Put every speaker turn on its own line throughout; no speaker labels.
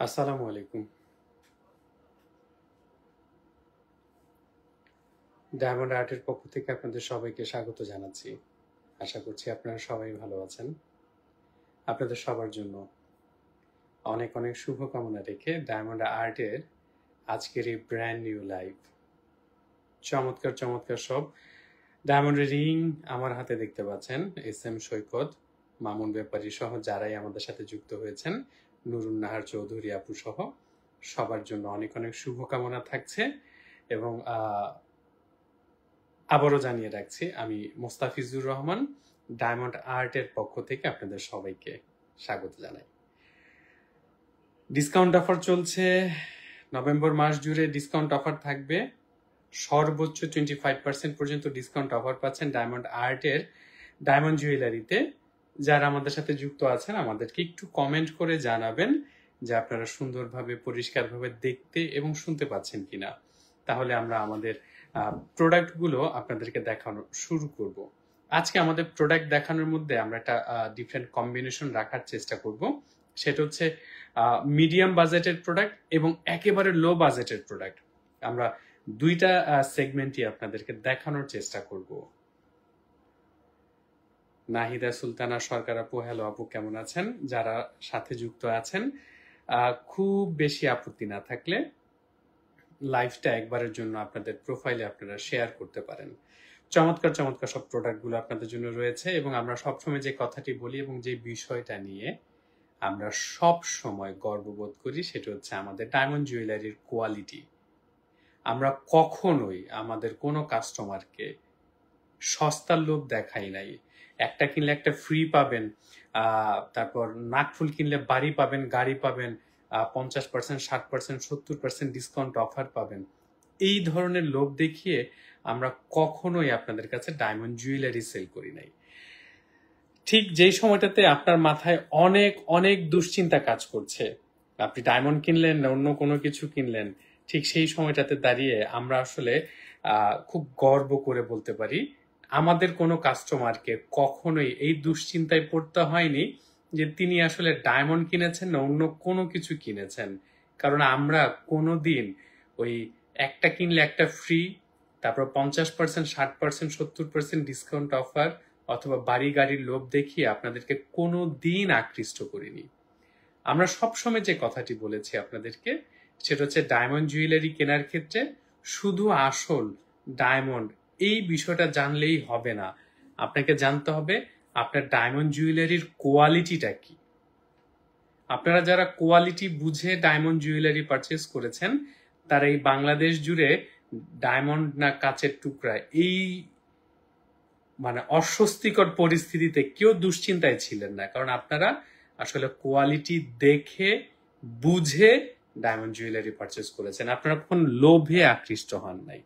আসসালামু আলাইকুম। ডায়মন্ড আর্টের পক্ষ থেকে আপনাদের সবাইকে স্বাগত জানাচ্ছি। আশা করছি আপনারা সবাই ভালো আছেন। আপনাদের সবার জন্য অনেক অনেক শুভকামনা রেখে ডায়মন্ড আর্টের আজকের এই ব্র্যান্ড নিউ লাইভ চমৎকার চমৎকার সব ডায়মন্ডের রিং আমার হাতে দেখতে পাচ্ছেন। এস.এম. সৈকত, মামুন ব্যাপারী সহ যারাই আমাদের সাথে যুক্ত হয়েছেন, নুরুন নাহার চৌধুরী আপু সহ সবার জন্য অনেক অনেক শুভকামনা থাকছে। এবং আবারও জানিয়ে রাখছি, আমি মোস্তাফিজুর রহমান, ডায়মন্ড আর্টের পক্ষ থেকে আপনাদের সবাইকে স্বাগত জানাই। ডিসকাউন্ট অফার চলছে, নভেম্বর মাস জুড়ে ডিসকাউন্ট অফার থাকবে। সর্বোচ্চ 25% পর্যন্ত ডিসকাউন্ট অফার পাচ্ছেন ডায়মন্ড আর্টের ডায়মন্ড জুয়েলারিতে। যারা আমাদের সাথে যুক্ত আছেন আমাদেরকে একটু কমেন্ট করে জানাবেন যে আপনারা সুন্দরভাবে পরিষ্কারভাবে দেখতে এবং শুনতে পাচ্ছেন কিনা, তাহলে আমরা আমাদের প্রোডাক্টগুলো আপনাদেরকে দেখানো শুরু করব। আজকে আমাদের প্রোডাক্ট দেখানোর মধ্যে আমরা একটা ডিফারেন্ট কম্বিনেশন রাখার চেষ্টা করব। সেটা হচ্ছে মিডিয়াম বাজেটের প্রোডাক্ট এবং একেবারে লো বাজেটের প্রোডাক্ট। আমরা দুইটা সেগমেন্টই আপনাদেরকে দেখানোর চেষ্টা করব। নাহিদা সুলতানা সরকার আপু, হ্যালো আপু, কেমন আছেন? যারা সাথে যুক্ত আছেন, খুব বেশি আপত্তি না থাকলে লাইভটা একবারের জন্য আপনাদের প্রোফাইলে আপনারা শেয়ার করতে পারেন। চমৎকার চমৎকার সব প্রোডাক্টগুলো আপনাদের জন্য রয়েছে এবং আমরা সবসময় যে কথাটি বলি এবং যে বিষয়টা নিয়ে আমরা সব সময় গর্ববোধ করি সেটা হচ্ছে আমাদের ডায়মন্ড জুয়েলারির কোয়ালিটি। আমরা কখনোই আমাদের কোনো কাস্টমারকে সস্তার লোভ দেখাই নাই। একটা কিনলে একটা ফ্রি পাবেন, তারপর নাকফুল কিনলে বাড়ি পাবেন, গাড়ি পাবেন, 50%, 60%, 70% ডিসকাউন্ট অফার পাবেন। এই ধরনের লোভ দেখিয়ে আমরা কখনোই আপনাদের কাছে ডায়মন্ড জুয়েলারি সেল করি নাই। ঠিক যেই সময়টাতে আপনার মাথায় অনেক অনেক দুশ্চিন্তা কাজ করছে, আপনি ডায়মন্ড কিনলেন না অন্য কোনো কিছু কিনলেন, ঠিক সেই সময়টাতে দাঁড়িয়ে আমরা আসলে খুব গর্ব করে বলতে পারি আমাদের কোনো কাস্টমারকে কখনোই এই দুশ্চিন্তায় পড়তে হয়নি যে তিনি আসলে ডায়মন্ড কিনেছেন না অন্য কোনো কিছু কিনেছেন। কারণ আমরা কোনোদিন ওই একটা কিনলে একটা ফ্রি, তারপর 50%, 60%, 70% ডিসকাউন্ট অফার অথবা বাড়ি গাড়ির লোভ দেখিয়ে আপনাদেরকে কোনো দিন আকৃষ্ট করিনি। আমরা সবসময় যে কথাটি বলেছি আপনাদেরকে সেটা হচ্ছে ডায়মন্ড জুয়েলারি কেনার ক্ষেত্রে শুধু আসল ডায়মন্ড এই বিষয়টা জানলেই হবে না, আপনাকে জানতে হবে আপনার ডায়মন্ড জুয়েলারির কোয়ালিটিটা কি। আপনারা যারা কোয়ালিটি বুঝে ডায়মন্ড জুয়েলারি পারচেস করেছেন তারা এই বাংলাদেশ জুড়ে ডায়মন্ড না কাচের টুকরা এই মানে অস্বস্তিকর পরিস্থিতিতে কেউ দুশ্চিন্তায় ছিলেন না, কারণ আপনারা আসলে কোয়ালিটি দেখে বুঝে ডায়মন্ড জুয়েলারি পারচেস করেছেন। আপনারা কখন লোভে আকৃষ্ট হন নাই।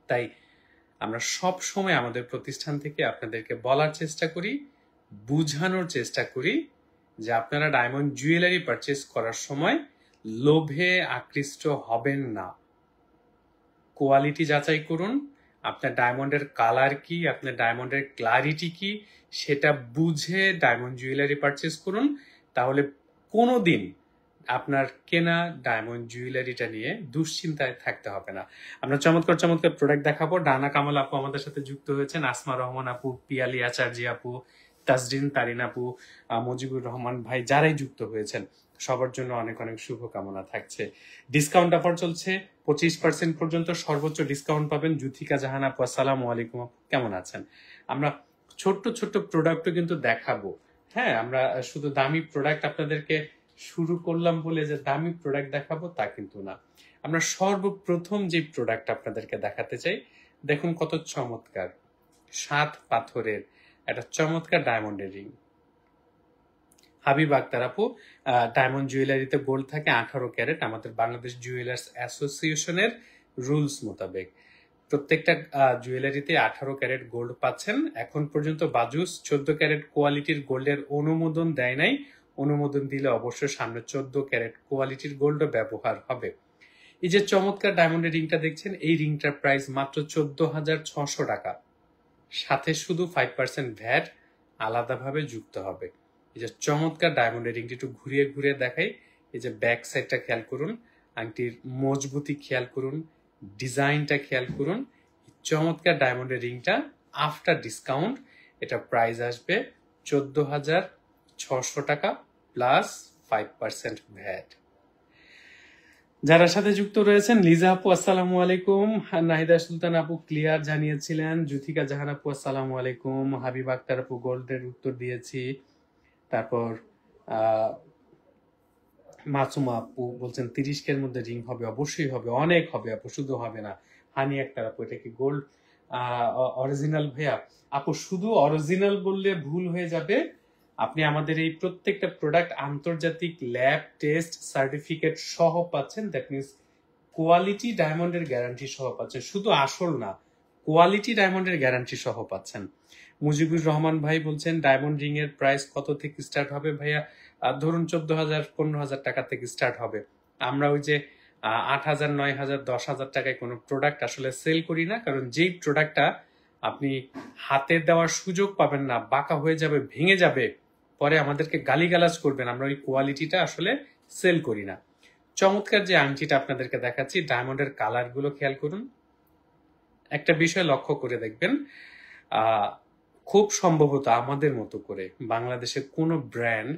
তাই আমরা সব সময় আমাদের প্রতিষ্ঠান থেকে আপনাদেরকে বলার চেষ্টা করি, বুঝানোর চেষ্টা করি যে আপনারা ডায়মন্ড জুয়েলারি পারচেস করার সময় লোভে আকৃষ্ট হবেন না। কোয়ালিটি যাচাই করুন, আপনার ডায়মন্ডের কালার কি, আপনার ডায়মন্ডের ক্লারিটি কি, সেটা বুঝে ডায়মন্ড জুয়েলারি পারচেস করুন। তাহলে কোনোদিন আপনার কেনা ডায়মন্ড জুয়েলারিটা নিয়ে দুশ্চিন্তায় থাকতে হবে না। আমরা চমৎকার চমৎকার প্রোডাক্ট দেখাবো। ডানা কামাল আপু আমাদের সাথে যুক্ত হয়েছেন, আসমা রহমান আপু, পিয়ালি আচার্য আপু, তাসরিন তারিন আপু, মুজিবুর রহমান ভাই, যারাই যুক্ত হয়েছেন সবার জন্য অনেক অনেক শুভকামনা থাকছে। ডিসকাউন্ট অফার চলছে, 25% পর্যন্ত সর্বোচ্চ ডিসকাউন্ট পাবেন। জুথিকা জাহান আপু, আসসালামু আলাইকুম, কেমন আছেন? আমরা ছোট্ট ছোট্ট প্রোডাক্টও কিন্তু দেখাবো। হ্যাঁ, আমরা শুধু দামি প্রোডাক্ট আপনাদেরকে শুরু করলাম বলে যে দামি প্রোডাক্ট দেখাবো তা কিন্তু না। আমরা সর্বপ্রথম যে প্রোডাক্ট আপনাদেরকে দেখাতে চাই, দেখুন কত চমৎকার 7 পাথরের একটা চমৎকার ডায়মন্ডের রিং। হাবিব আক্তার আপু, ডায়মন্ড জুয়েলারিতে গোল্ড থাকে 18 ক্যারেট আমাদের বাংলাদেশ জুয়েলার্স অ্যাসোসিয়েশনের রুলস মোতাবেক। প্রত্যেকটা জুয়েলারিতে 18 ক্যারেট গোল্ড পাচ্ছেন। এখন পর্যন্ত বাজুস 14 ক্যারেট কোয়ালিটির গোল্ডের অনুমোদন দেয় নাই। অনুমোদন দিলে অবশ্যই সামনে 14 ক্যারেট কোয়ালিটির গোল্ড ব্যবহার হবে। এই যে চমৎকার ডায়মন্ডের রিংটা দেখছেন, এই রিংটার প্রাইস মাত্র 14,600 টাকা, সাথে শুধু 5% ভ্যাট আলাদাভাবে যুক্ত হবে। এই যে চমৎকার ডায়মন্ডের রিংটি একটু ঘুরিয়ে ঘুরিয়ে দেখাই, এই যে ব্যাক সাইডটা খেয়াল করুন, আংটির মজবুতি খেয়াল করুন, ডিজাইনটা খেয়াল করুন। চমৎকার ডায়মন্ডের রিংটা আফটার ডিসকাউন্ট এটা প্রাইস আসবে 14,600 টাকা প্লাস 5% ভ্যাট। যারা সাথে যুক্ত রয়েছেন, লিজা আপু আসসালামু আলাইকুম, নাহিদা সুলতান আপু ক্লিয়ার জানিয়েছিলেন, জুথিকা জাহান আপু আসসালামু আলাইকুম, হাবিব আক্তার আপু গোল্ডের উত্তর দিয়েছি, তারপর মাসুমা আপু বলছেন 30K এর মধ্যে রিং হবে, অবশ্যই হবে, অনেক হবে আপু, শুধু হবে না। হানি আক্তার আপু এটা কি গোল্ড অরিজিনাল ভাইয়া? আপু শুধু অরিজিনাল বললে ভুল হয়ে যাবে, আপনি আমাদের এই প্রত্যেকটা প্রোডাক্ট আন্তর্জাতিক ল্যাব টেস্ট সার্টিফিকেট সহ পাচ্ছেন, দ্যাট মিনস কোয়ালিটি ডায়মন্ডের গ্যারান্টি সহ পাচ্ছেন, শুধু আসল না, কোয়ালিটি ডায়মন্ডের গ্যারান্টি সহ পাচ্ছেন। মুজিবুর রহমান ভাই বলছেন ডায়মন্ড রিং এর প্রাইস কত থেকে স্টার্ট হবে ভাইয়া? ধরুন 14,000 15,000 টাকা থেকে স্টার্ট হবে। আমরা ওই যে 8,000 9,000 10,000 টাকায় কোনো প্রোডাক্ট আসলে সেল করি না, কারণ যেই প্রোডাক্টটা আপনি হাতে দেওয়ার সুযোগ পাবেন না, বাঁকা হয়ে যাবে, ভেঙে যাবে, পরে আমাদেরকে গালিগালাজ করবেন, আমরা ওই কোয়ালিটিটা আসলে সেল করি না। চমৎকার যে আংটিটা আপনাদেরকে দেখাচ্ছি, ডায়মন্ডের কালার গুলো খেয়াল করুন। একটা বিষয় লক্ষ্য করে দেখবেন, খুব সম্ভবত আমাদের মতো করে বাংলাদেশের কোনো ব্র্যান্ড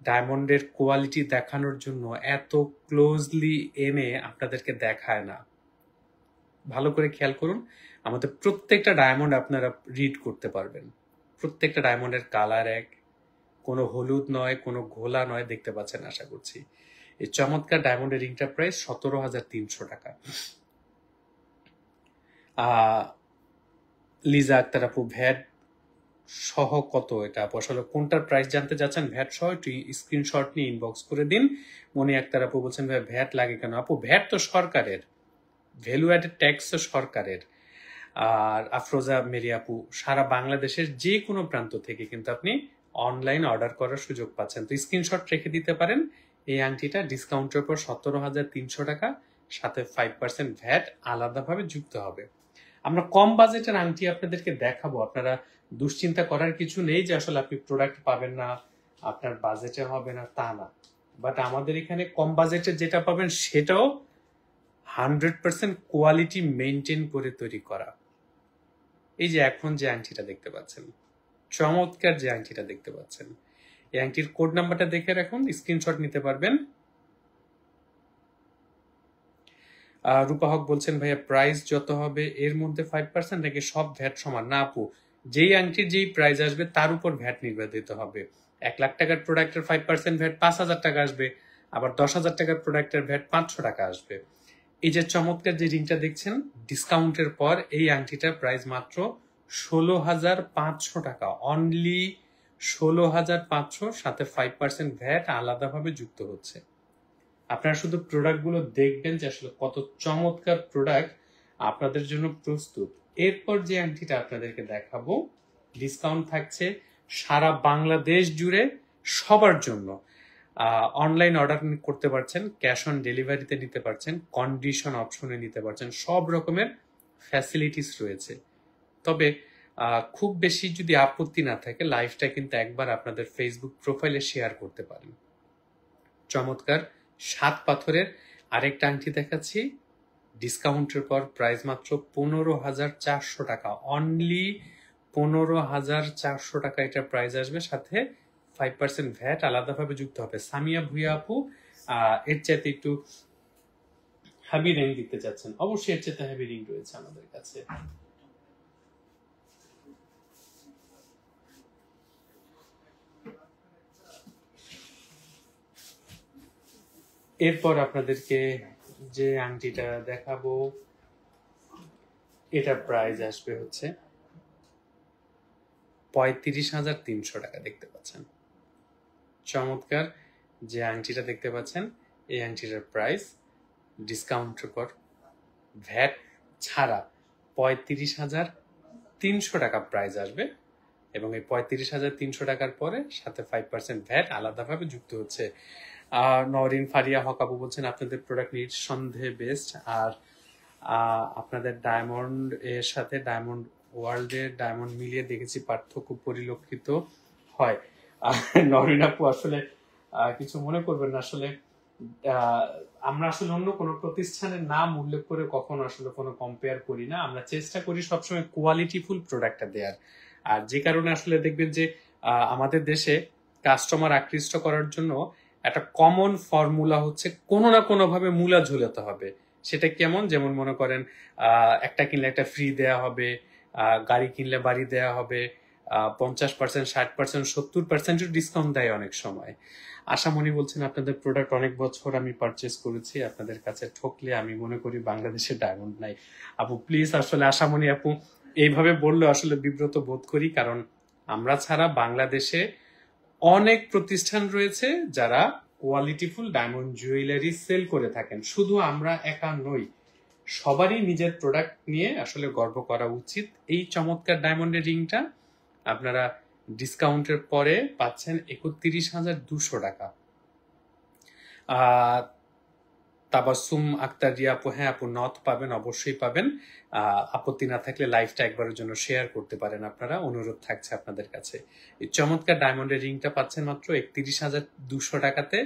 ডায়মন্ডের কোয়ালিটি দেখানোর জন্য এত ক্লোজলি এনে আপনাদেরকে দেখায় না। ভালো করে খেয়াল করুন, আমাদের প্রত্যেকটা ডায়মন্ড আপনারা রিড করতে পারবেন, প্রত্যেকটা ডায়মন্ডের কালার এক, কোনো হলুদ নয়, কোনো ঘোলা নয়, দেখতে পাচ্ছেন আশা করছি। এই চমৎকার ডায়মন্ডের রিংটার প্রাইস 17,300 টাকা। লিজা আক্তার আপু ভ্যাট সহ কত এটা আপু? আসলে কোনটার প্রাইস জানতে যাচ্ছেন ভ্যাট সহ একটু স্ক্রিনশট নিয়ে ইনবক্স করে দিন। মনি আক্তার আপু বলছেন ভাই ভ্যাট লাগে কেন? আপু ভ্যাট তো সরকারের, ভ্যালু অ্যাডেড ট্যাক্স তো সরকারের। আর আফরোজা মেরি আপু সারা বাংলাদেশের যে কোনো প্রান্ত থেকে কিন্তু আপনি অনলাইন অর্ডার করার সুযোগ পাচ্ছেন, তো স্ক্রিনশট রেখে দিতে পারেন। এই আংটিটা ডিসকাউন্টের পর 17,300 টাকা, সাথে 5% ভ্যাট আলাদাভাবে যুক্ত হবে। আমরা কম বাজেটের আংটি আপনাদেরকে দেখাবো, আপনারা দুশ্চিন্তা করার কিছু নেই যে আসলে আপনি প্রোডাক্ট পাবেন না, আপনার বাজেটে হবে না, তা না। বাট আমাদের এখানে কম বাজেটে যেটা পাবেন সেটাও 100% কোয়ালিটি মেনটেন করে তৈরি করা। এই যে এখন যে আংটিটা দেখতে পাচ্ছেন, চমৎকার যে আংটিটা দেখতে পাচ্ছেন, এই আংটির কোড নাম্বারটা দেখে রাখুন, স্ক্রিনশট নিতে পারবেন। রূপা হক বলছেন ভাইয়া প্রাইস যত হবে এর মধ্যে 5% নাকি সব ভ্যাট সমান? না আপু, যেই আংটির যেই প্রাইস আসবে তার উপর ভ্যাট নির্ধারিত হবে। 1 লাখ টাকার প্রোডাক্টের 5% ভ্যাট 5,000 টাকা আসবে, আবার 10,000 টাকার প্রোডাক্টের ভ্যাট 500 টাকা আসবে। এই যে চমৎকার যে রিংটা দেখছেন, ডিসকাউন্টের পর এই আংটিটার প্রাইস মাত্র 16,500 টাকা, অনলি 16,500, সাথে 5% ভ্যাট আলাদাভাবে যুক্ত হচ্ছে। আপনারা শুধু প্রোডাক্টগুলো দেখবেন যে আসলে কত চমৎকার প্রোডাক্ট আপনাদের জন্য প্রস্তুত। এরপর যে আংটিটা আপনাদেরকে দেখাবো, ডিসকাউন্ট থাকছে সারা বাংলাদেশ জুড়ে সবার জন্য। অনলাইন অর্ডার করতে পারছেন, ক্যাশ অন ডেলিভারিতে নিতে পারছেন, কন্ডিশন অপশনে নিতে পারছেন, সব রকমের ফ্যাসিলিটিস রয়েছে। তবে খুব বেশি যদি আপত্তি না থাকে, লাইভটা কিন্তু একবার আপনাদের ফেসবুক প্রোফাইলে শেয়ার করতে পারেন। চমৎকার 7 পাথরের আরেকটা আংটি দেখাচ্ছি, ডিসকাউন্টের পর প্রাইস মাত্র 15,400 টাকা, অনলি 15,400 টাকা এটা প্রাইস আসবে, সাথে 5% ভ্যাট আলাদাভাবে যুক্ত হবে। সামিয়া ভুইয়া আপু এর চাইতে একটু হেভি রিং দিতে চাচ্ছেন, অবশ্যই এর চাইতে হেভি রিং রয়েছে আমাদের কাছে। এরপর আপনাদেরকে যে আংটিটা দেখাবো, এটা প্রাইস আসবে হচ্ছে 35,300 টাকা। দেখতে পাচ্ছেন চমৎকার যে আংটিটা দেখতে পাচ্ছেন, এই আংটিটার প্রাইস ডিসকাউন্টের পর ভ্যাট ছাড়া 35,300 টাকা প্রাইস আসবে, এবং এই 35,300 টাকার পরে সাথে 5% ভ্যাট আলাদাভাবে যুক্ত হচ্ছে। নরিন ফারিয়া হকাবু বলছেন আপনাদের প্রোডাক্ট নিঃসন্দেহে বেস্ট, আর আপনাদের ডায়মন্ড এর সাথে ডায়মন্ড ওয়ার্ল্ডের ডায়মন্ড মিলিয়ে দেখেছি পার্থক্য পরিলক্ষিত হয়। নরিন আপু আসলে কিছু মনে করবেন না, আসলে আমরা আসলে অন্য কোনো প্রতিষ্ঠানের নাম উল্লেখ করে কখনো আসলে কোনো কম্পেয়ার করি না, আমরা চেষ্টা করি সবসময় কোয়ালিটিফুল প্রোডাক্টটা দেওয়ার। আর যে কারণে আসলে দেখবেন যে আমাদের দেশে কাস্টমার আকৃষ্ট করার জন্য একটা কমন ফর্মুলা হচ্ছে কোনো না কোনো ভাবে মূলা ঝুলাতে হবে। সেটা কেমন, যেমন মনে করেন একটা কিনলে একটা ফ্রি দেয়া হবে, গাড়ি কিনলে বাড়ি দেয়া হবে, 50%, 60%, 70% ডিসকাউন্ট দেয় অনেক সময়। আশামণি বলছেন আপনাদের প্রোডাক্ট অনেক বছর আমি পারচেস করেছি, আপনাদের কাছে ঠকলে আমি মনে করি বাংলাদেশে ডায়মন্ড নাই। আপু প্লিজ, আসলে আশামণি আপু এইভাবে বললে আসলে বিব্রত বোধ করি, কারণ আমরা ছাড়া বাংলাদেশে অনেক প্রতিষ্ঠান রয়েছে যারা কোয়ালিটিফুল ডায়মন্ড জুয়েলারি সেল করে থাকেন। শুধু আমরা একা নই, সবারই নিজের প্রোডাক্ট নিয়ে আসলে গর্ব করা উচিত। এই চমৎকার ডায়মন্ডের রিংটা আপনারা ডিসকাউন্টের পরে পাচ্ছেন ৩১,২০০ টাকা। তাবাসসুম আক্তার রিয়া আপু, হ্যাঁ আপু নথ পাবেন, অবশ্যই পাবেন। আপত্তি না থাকলে লাইভটা একবারের জন্য শেয়ার করতে পারেন আপনারা, অনুরোধ থাকছে আপনাদের কাছে। এই চমৎকার ডায়মন্ডের রিংটা পাচ্ছেন মাত্র ৩১,২০০ টাকাতে,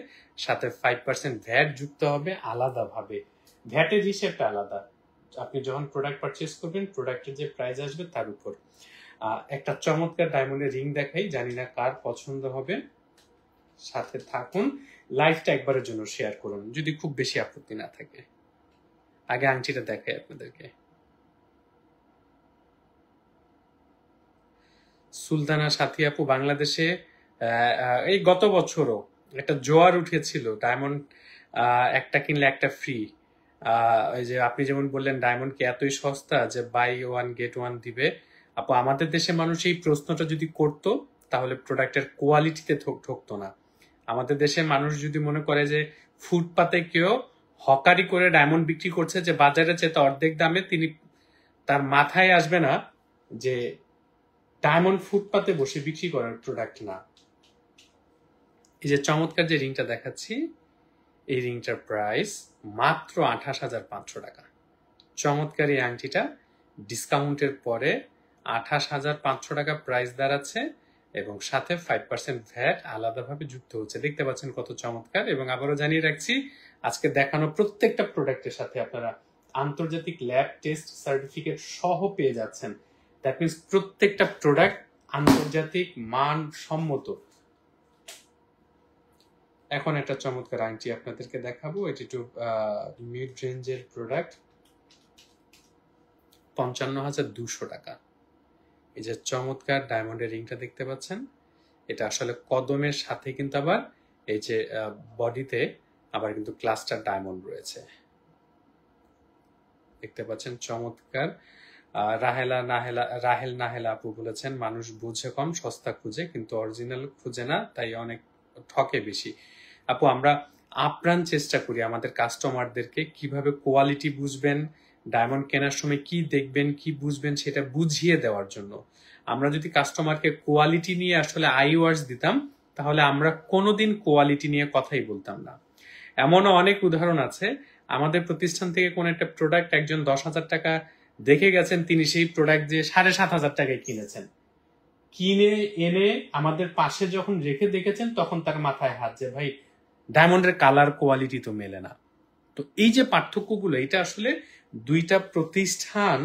সাথে 5% ভ্যাট যুক্ত হবে আলাদাভাবে। ভ্যাটের হিসেবটা আলাদা, আপনি যখন প্রোডাক্ট পারচেস করবেন প্রোডাক্টের যে প্রাইস আসবে তার উপর। একটা চমৎকার ডায়মন্ডের রিং দেখাই, জানি না কার পছন্দ হবে, সাথে থাকুন, লাইভটা একবারের জন্য শেয়ার করুন যদি খুব বেশি আপত্তি না থাকে। আগে আংটিটা দেখাই আপনাদেরকে। সুলতানা সাথী আপু, বাংলাদেশে এই গত বছরও একটা জোয়ার উঠেছিল ডায়মন্ড একটা কিনলে একটা ফ্রি। ওই যে আপনি যেমন বললেন ডায়মন্ড কি এতই সস্তা যে বাই ওয়ান গেট ওয়ান দিবে। আপু আমাদের দেশে মানুষ এই প্রশ্নটা যদি করতো তাহলে প্রোডাক্টের কোয়ালিটিতে ঠকতো না। আমাদের দেশে মানুষ যদি মনে করে যে ফুটপাতে কেউ হকারি করে ডায়মন্ড বিক্রি করছে যে বাজারে চেয়ে অর্ধেক দামে, তিনি তার মাথায় আসবে না যে ডায়মন্ড ফুটপাতে বসে বিক্রি করার প্রোডাক্ট না। এই যে চমৎকার যে রিংটা দেখাচ্ছি, এই রিংটার প্রাইস মাত্র ২৮,৫০০ টাকা। চমৎকার এই আংটিটা ডিসকাউন্টের পরে ২৮,৫০০ টাকা প্রাইস দাঁড়াচ্ছে, এবং সাথে 5% ভ্যাট আলাদাভাবে যুক্ত হচ্ছে। দেখতে পাচ্ছেন কত চমৎকার। এবং আবারও জানিয়ে রাখছি, আজকে দেখানো প্রত্যেকটা প্রোডাক্টের সাথে আপনারা আন্তর্জাতিক ল্যাব টেস্ট সার্টিফিকেট সহ পেয়ে যাচ্ছেন। দ্যাট মিনস প্রত্যেকটা প্রোডাক্ট আন্তর্জাতিক মান সম্মত। এখন একটা চমৎকার আংটি আপনাদেরকে দেখাবো, এটি একটু মিড রেঞ্জের প্রোডাক্ট, ৫৫,২০০ টাকা। এই যে চমৎকার ডায়মন্ডের রিংটা দেখতে পাচ্ছেন, এটা আসলে কদমের সাথে কিন্তু আবার এই যে বডিতে আবার কিন্তু ক্লাস্টার ডায়মন্ড রয়েছে, দেখতে পাচ্ছেন চমৎকার। রাহেল নাহেলা আপু বলেছেন মানুষ বুঝে কম, সস্তা খুঁজে কিন্তু অরিজিনাল খুঁজে না, তাই অনেক ঠকে বেশি। আপু আমরা আপ্রাণ চেষ্টা করি আমাদের কাস্টমারদেরকে কিভাবে কোয়ালিটি বুঝবেন, ডায়মন্ড কেনার সময় কি দেখবেন কি বুঝবেন সেটা বুঝিয়ে দেওয়ার জন্য। আমরা যদি কাস্টমারকে কোয়ালিটি নিয়ে আসলে আইওয়ার্স দিতাম তাহলে আমরা কোনোদিন কোয়ালিটি নিয়ে কথাই বলতাম না। এমনও অনেক উদাহরণ আছে, আমাদের প্রতিষ্ঠান থেকে কোন একটা প্রোডাক্ট একজন 10,000 টাকা দেখে গেছেন, তিনি সেই প্রোডাক্ট যে 7,500 টাকায় কিনেছেন, কিনে এনে আমাদের পাশে যখন রেখে দেখেছেন তখন তার মাথায় হাত যে ভাই ডায়মন্ডের কালার কোয়ালিটি তো মেলে না। তো এই যে পার্থক্যগুলো, এটা আসলে দুইটা প্রতিষ্ঠান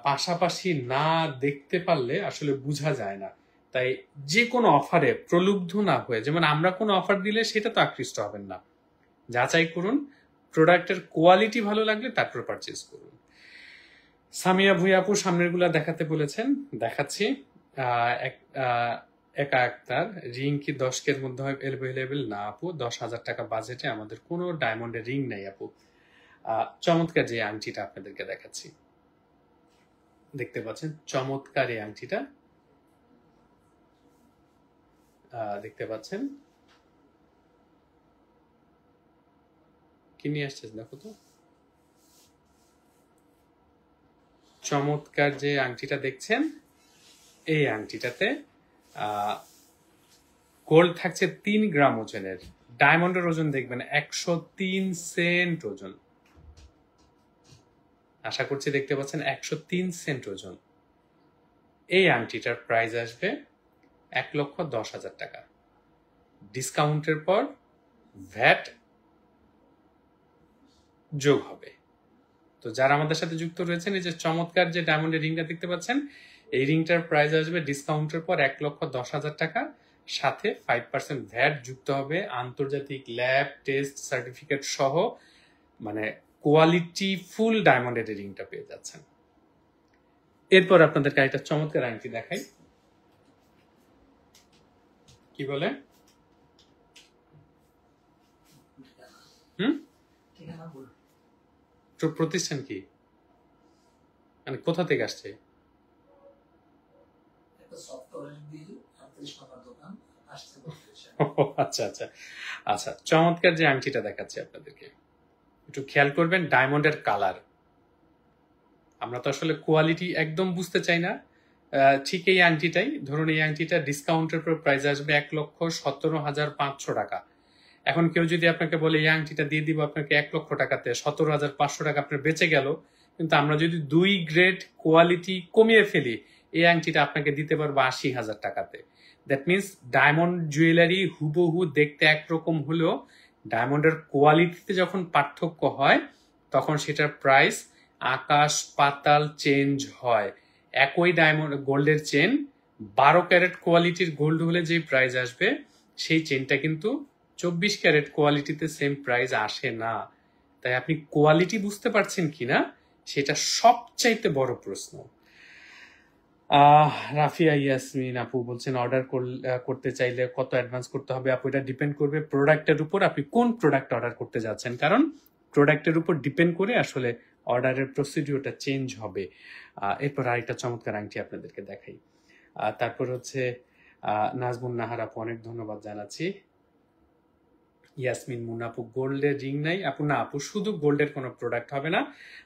পাশাপাশি না দেখতে পারলে আসলে বোঝা যায় না। তাই যে কোনো অফারে প্রলুব্ধ না হয়ে, যেমন আমরা কোনো অফার দিলে সেটা তো আকৃষ্ট হবেন না, যাচাই করুন, প্রোডাক্টের কোয়ালিটি ভালো লাগলে তারপর পারচেজ করুন। সামিয়া ভুইয়া আপু সামনের গুলা দেখাতে বলেছেন, দেখাচ্ছি। একা আক্তার, রিং কি 10 মধ্যে অ্যাভেলেবেল? না আপু, 10,000 টাকা বাজেটে আমাদের কোনো ডায়মন্ডের রিং নাই আপু। চমৎকার যে আংটিটা আপনাদেরকে দেখাচ্ছি, দেখতে পাচ্ছেন চমৎকার এই আংটিটা, দেখতে পাচ্ছেন কি নিয়ে আসছে দেখো তো, চমৎকার যে আংটিটা দেখছেন, এই আংটিটাতে গোল্ড থাকছে 3 গ্রাম ওজনের, ডায়মন্ডের ওজন দেখবেন 103 সেন্ট ওজন। আশা করছি দেখতে পাচ্ছেন 103 সেন্ট ওজন। এই আংটিটার প্রাইস আসবে 1,10,000 টাকা। ডিসকাউন্টের পর ভ্যাট যোগ হবে। তো যারা আমাদের সাথে যুক্ত রয়েছেন, এই যে চমৎকার যে ডায়মন্ডের রিংটা দেখতে পাচ্ছেন, এই রিংটার প্রাইস আসবে ডিসকাউন্টের পর 1,10,000 টাকা, সাথে 5% ভ্যাট যুক্ত হবে, আন্তর্জাতিক ল্যাব টেস্ট সার্টিফিকেট সহ, মানে কোয়ালিটি ফুল ডায়মন্ডের রিংটা পেয়ে যাচ্ছেন। এরপর আপনাদেরকে একটা চমৎকার আংটি দেখাই। কি বলে? প্রতিষ্ঠান কি, মানে কোথা থেকে আসছে? আচ্ছা আচ্ছা আচ্ছা, চমৎকার যে আংটিটা দেখাচ্ছি আপনাদেরকে, একটু খেয়াল করবেন ডায়মন্ডের কালার। আমরা তো আসলে কোয়ালিটি একদম বুঝতে চাই না, ঠিক এই আংটিটাই ধরুন, এই আংটিটা ডিসকাউন্টের পর প্রাইস আসবে 1,17,500 টাকা। এখন কেউ যদি আপনাকে বলে এই আংটিটা দিয়ে দিব আপনাকে 1 লক্ষ টাকাতে, 17,500 টাকা আপনার বেঁচে গেল, কিন্তু আমরা যদি 2 গ্রেড কোয়ালিটি কমিয়ে ফেলি, এই আংটিটা আপনাকে দিতে পারবো 80,000 টাকাতে। দ্যাট মিনস ডায়মন্ড জুয়েলারি হুবহু দেখতে একরকম হলেও ডায়মন্ডের কোয়ালিটিতে যখন পার্থক্য হয় তখন সেটার প্রাইস আকাশ পাতাল চেঞ্জ হয়। একই ডায়মন্ড গোল্ডের চেন 12 ক্যারেট কোয়ালিটির গোল্ড হলে যে প্রাইস আসবে, সেই চেনটা কিন্তু 24 ক্যারেট কোয়ালিটিতে সেম প্রাইস আসে না। তাই আপনি কোয়ালিটি বুঝতে পারছেন কিনা সেটা সবচাইতে বড় প্রশ্ন। রাফিয়া ইয়াসমিন আপু বলছেন অর্ডার করতে চাইলে কত অ্যাডভান্স করতে হবে? আপু এটা ডিপেন্ড করবে প্রোডাক্টের উপর, আপনি কোন প্রোডাক্ট অর্ডার করতে যাচ্ছেন, কারণ প্রোডাক্টের উপর ডিপেন্ড করে আসলে অর্ডারের প্রসিডিওরটা চেঞ্জ হবে। এরপর আরেকটা চমৎকার আংটি আপনাদেরকে দেখাই। তারপর হচ্ছে নাজমুন নাহার আপু, অনেক ধন্যবাদ জানাচ্ছি। ইয়াসমিন মুন আপু, গোল্ডের রিং নাই আপু? না আপু, শুধু গোল্ডের কোনো প্রোডাক্ট হবে না,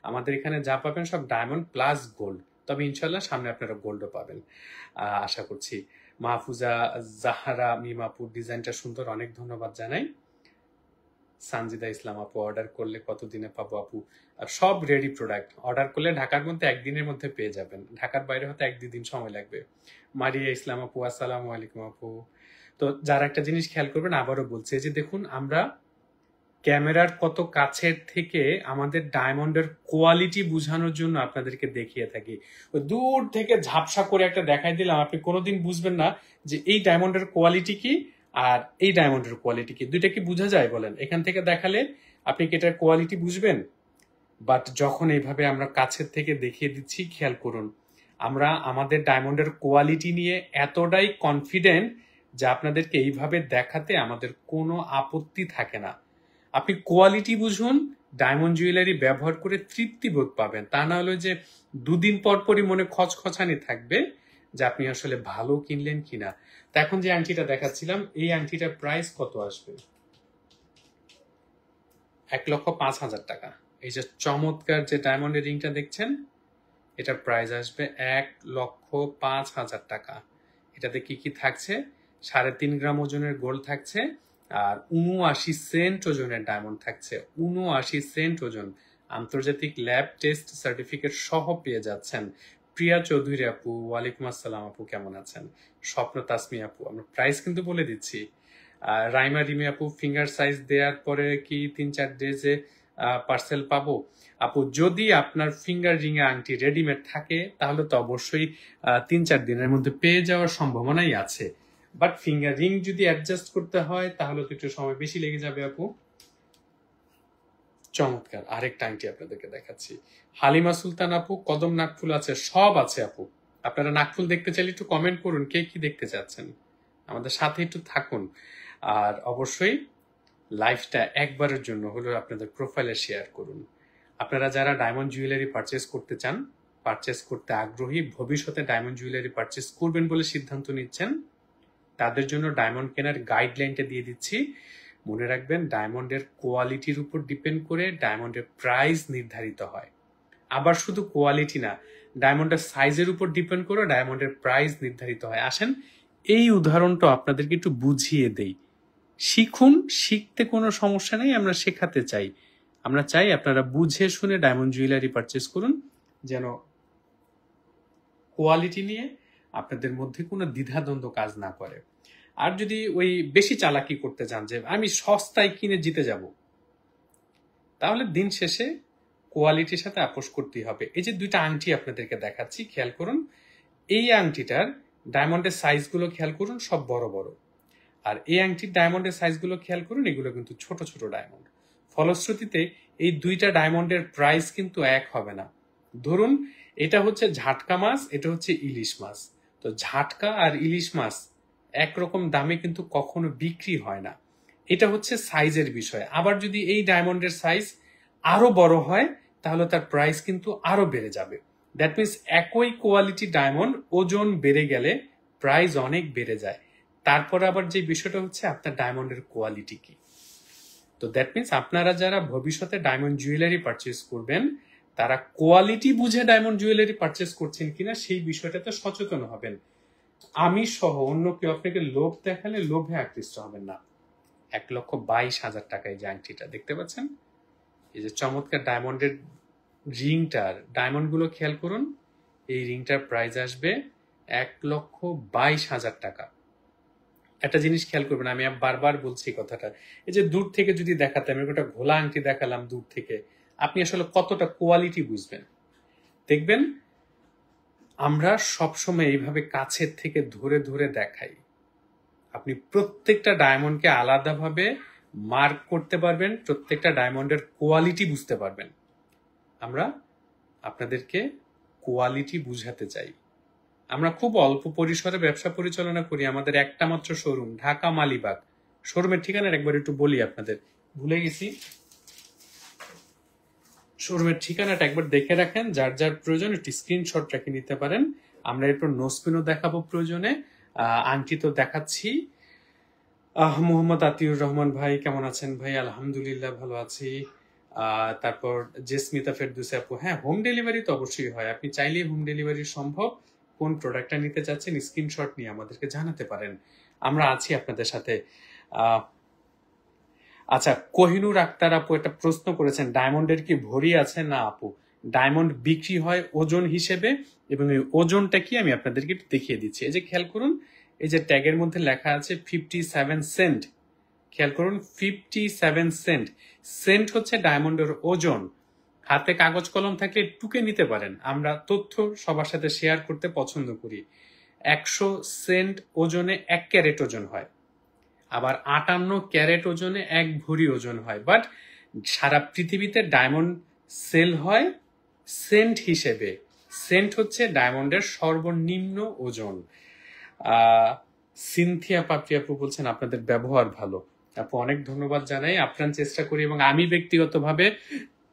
আমাদের এখানে যা পাবেন সব ডায়মন্ড প্লাস গোল্ড, তবে ইনশাল্লাহ সামনে আপনারা গোল্ডও পাবেন আশা করছি। মাহফুজা জাহারা মিম আপু, ডিজাইনটা সুন্দর, অনেক ধন্যবাদ জানাই। সানজিদা ইসলাম আপু, অর্ডার করলে কতদিনে পাবো আপু? সব রেডি প্রোডাক্ট অর্ডার করলে ঢাকার মধ্যে একদিনের মধ্যে পেয়ে যাবেন, ঢাকার বাইরে হয়তো 1-2 দিন সময় লাগবে। মারিয়া ইসলাম আপু, আসসালামু আলাইকুম আপু। তো যারা একটা জিনিস খেয়াল করবেন, আবারও বলছে যে দেখুন, আমরা ক্যামেরার কত কাছের থেকে আমাদের ডায়মন্ডের কোয়ালিটি বোঝানোর জন্য আপনাদেরকে দেখিয়ে থাকি। দূর থেকে ঝাপসা করে একটা দেখাই দিলাম, আপনি কোনোদিন বুঝবেন না যে এই ডায়মন্ডের কোয়ালিটি কি আর এই ডায়মন্ডের কোয়ালিটি কি, দুইটা কি বোঝা যায় বলেন? এখান থেকে দেখালে আপনি কি এটার কোয়ালিটি বুঝবেন? বাট যখন এইভাবে আমরা কাছের থেকে দেখিয়ে দিচ্ছি, খেয়াল করুন, আমরা আমাদের ডায়মন্ডের কোয়ালিটি নিয়ে এতটাই কনফিডেন্ট যে আপনাদেরকে এইভাবে দেখাতে আমাদের কোনো আপত্তি থাকে না। আপনি কোয়ালিটি বুঝুন, ডায়মন্ড জুয়েলারি ব্যবহার করে তৃপ্তি বোধ পাবেন, তা না হলে যে 2 দিন পর পরই মনে খচখচানি থাকবে যে আপনি আসলে ভালো কিনলেন কিনা। তো এখন যে আংটিটা দেখাচ্ছিলাম, এই আংটিটার প্রাইস কত আসবে? 1,05,000 টাকা। এই যে চমৎকার যে ডায়মন্ডের রিংটা দেখছেন, এটার প্রাইস আসবে 1,05,000 টাকা। এটাতে কি কি থাকছে? 3.5 গ্রাম ওজনের গোল্ড থাকছে, আর 79 সেন্ট ওজনের ডায়মন্ড থাকছে। 79 সেন্ট ওজন, আন্তর্জাতিক ল্যাব টেস্ট সার্টিফিকেট সহ পেয়ে যাচ্ছেন। প্রিয়া চৌধুরী আপু, ওয়ালাইকুম আসসালাম আপু, কেমন আছেন? স্বপ্ন তাসমি আপু, আমরা প্রাইস কিন্তু বলে দিচ্ছি। রাইমা রিমি আপু, ফিঙ্গার সাইজ দেওয়ার পরে কি 3-4 ডেজে পার্সেল পাবো? আপু, যদি আপনার ফিঙ্গার রিং এ আংটি রেডিমেড থাকে তাহলে তো অবশ্যই 3-4 দিনের মধ্যে পেয়ে যাওয়ার সম্ভাবনাই আছে, বাট ফিঙ্গার রিং যদি অ্যাডজাস্ট করতে হয় তাহলে তো একটু সময় বেশি লেগে যাবে আপু। চমৎকার আরেকটা আংটি আপনাদেরকে দেখাচ্ছি। হালিমা সুলতান আপু, কদম নাকফুল আছে? সব আছে আপু। আপনারা নাকফুল দেখতে চাইলে একটু কমেন্ট করুন কে কি দেখতে চাচ্ছেন, আমাদের সাথে একটু থাকুন। আর অবশ্যই লাইফটা একবারের জন্য হলেও আপনাদের প্রোফাইলে শেয়ার করুন। আপনারা যারা ডায়মন্ড জুয়েলারি পারচেস করতে চান, পারচেস করতে আগ্রহী, ভবিষ্যতে ডায়মন্ড জুয়েলারি পারচেস করবেন বলে সিদ্ধান্ত নিচ্ছেন, তাদের জন্য ডায়মন্ড কেনার গাইডলাইনটা দিয়ে দিচ্ছি। মনে রাখবেন, ডায়মন্ডের কোয়ালিটির উপর ডিপেন্ড করে ডায়মন্ডের প্রাইস নির্ধারিত হয়। আবার শুধু কোয়ালিটি না, ডায়মন্ডের সাইজের উপর ডিপেন্ড করে ডায়মন্ডের প্রাইস নির্ধারিত হয়। আসেন এই উদাহরণটা আপনাদেরকে একটু বুঝিয়ে দেই, শিখুন। শিখতে কোনো সমস্যা নেই, আমরা শেখাতে চাই। আমরা চাই আপনারা বুঝে শুনে ডায়মন্ড জুয়েলারি পারচেস করুন, যেন কোয়ালিটি নিয়ে আপনাদের মধ্যে কোনো দ্বিধাদ্বন্দ্ব কাজ না করে। আর যদি ওই বেশি চালাকি করতে চান যে আমি সস্তায় কিনে জিতে যাব, তাহলে দিন শেষে কোয়ালিটির সাথে আপোষ করতেই হবে। এই যে দুইটা আংটি আপনাদেরকে দেখাচ্ছি, খেয়াল করুন। এই আংটিটার ডায়মন্ডের সাইজগুলো খেয়াল করুন, সব বড় বড়। আর এই আংটির ডায়মন্ডের সাইজগুলো খেয়াল করুন, এগুলো কিন্তু ছোট ছোট ডায়মন্ড। ফলশ্রুতিতে এই দুইটা ডায়মন্ডের প্রাইস কিন্তু এক হবে না। ধরুন এটা হচ্ছে ঝাটকা মাছ, এটা হচ্ছে ইলিশ মাছ। তো ঝাটকা আর ইলিশ মাছ একরকম দামে কিন্তু কখনো বিক্রি হয় না। এটা হচ্ছে সাইজের বিষয়। আবার যদি এই ডায়মন্ডের সাইজ আরো বড় হয় তাহলে তার প্রাইস কিন্তু আরো বেড়ে যাবে। দ্যাট মিনস একই কোয়ালিটি ডায়মন্ড ওজন বেড়ে গেলে প্রাইস অনেক বেড়ে যায়। তারপর আবার যে বিষয়টা হচ্ছে আপনার ডায়মন্ডের কোয়ালিটি কি। তো দ্যাট মিনস আপনারা যারা ভবিষ্যতে ডায়মন্ড জুয়েলারি পারচেস করবেন তারা কোয়ালিটি বুঝে ডায়মন্ড জুয়েলারি পারচেস করছেন কিনা সেই বিষয়টাতে সচেতন হবেন। আমি সহ অন্য কেউ আপনাকে লোভ দেখালে লোভে আকৃষ্ট হবেন না। 1,22,000 টাকায় যে আংটিটা দেখতে পাচ্ছেন, এই যে চমৎকার ডায়মন্ডের রিংটার ডায়মন্ড গুলো খেয়াল করুন, এই রিংটার প্রাইস আসবে 1,22,000 টাকা। একটা জিনিস খেয়াল করবেন, আমি বারবার বলছি কথাটা, এই যে দূর থেকে যদি দেখাতাম, একটা ঘোলা আংটি দেখালাম দূর থেকে, আপনি আসলে কতটা কোয়ালিটি বুঝবেন। দেখবেন আমরা সবসময় এইভাবে কাছের থেকে ধরে ধরে দেখাই, আপনি প্রত্যেকটা ডায়মন্ডকে আলাদাভাবে মার্ক করতে পারবেন, প্রত্যেকটা ডায়মন্ডের কোয়ালিটি বুঝতে পারবেন। আমরা আপনাদেরকে কোয়ালিটি বুঝাতে চাই। আমরা খুব অল্প পরিসরে ব্যবসা পরিচালনা করি। আমাদের একটা মাত্র শোরুম, ঢাকা মালিবাগ। শোরুমের ঠিকানার একবার একটু বলি আপনাদের, ভুলে গেছি। শোরুমের ঠিকানাটা একবার দেখে রাখেন, যার যার প্রয়োজন একটি স্ক্রিনশট রেখে নিতে পারেন। আমরা এরপর নোসপিনও দেখাবো প্রয়োজনে, আংটি তো দেখাচ্ছি। মোহাম্মদ আতিউর রহমান ভাই কেমন আছেন? ভাই আলহামদুলিল্লাহ ভালো আছি। তারপর জেসমিতা ফেরদৌসী আপু, হ্যাঁ হোম ডেলিভারি তো অবশ্যই হয়, আপনি চাইলেই হোম ডেলিভারি সম্ভব। কোন প্রোডাক্টটা নিতে চাচ্ছেন স্ক্রিনশট নিয়ে আমাদেরকে জানাতে পারেন, আমরা আছি আপনাদের সাথে। আচ্ছা, কোহিনুর আক্তার আপু একটা প্রশ্ন করেছেন, ডায়মন্ডের কি ভরি আছে? না আপু, ডায়মন্ড বিক্রি হয় ওজন হিসেবে, এবং এই ওজনটা কি আমি আপনাদেরকে একটু দেখিয়ে দিচ্ছি। এই যে খেয়াল করুন, এই যে ট্যাগের মধ্যে লেখা আছে 57 সেন্ট। খেয়াল করুন 57 সেন্ট। সেন্ট হচ্ছে ডায়মন্ডের ওজন। হাতে কাগজ কলম থাকলে টুকে নিতে পারেন, আমরা তথ্য সবার সাথে শেয়ার করতে পছন্দ করি। 100 সেন্ট ওজনে 1 ক্যারেট ওজন হয়, আবার 58 ক্যারেট ওজনে 1 ভরি ওজন হয়। বাট সারা পৃথিবীতে ডায়মন্ড সেল হয় সেন্ট হিসেবে। সেন্ট হচ্ছে ডায়মন্ডের সর্বনিম্ন ওজন। সিনথিয়া পাপড়ি আপু বলছেন আপনাদের ব্যবহার ভালো। আপু অনেক ধন্যবাদ জানাই, আপ্রাণ চেষ্টা করি এবং আমি ব্যক্তিগতভাবে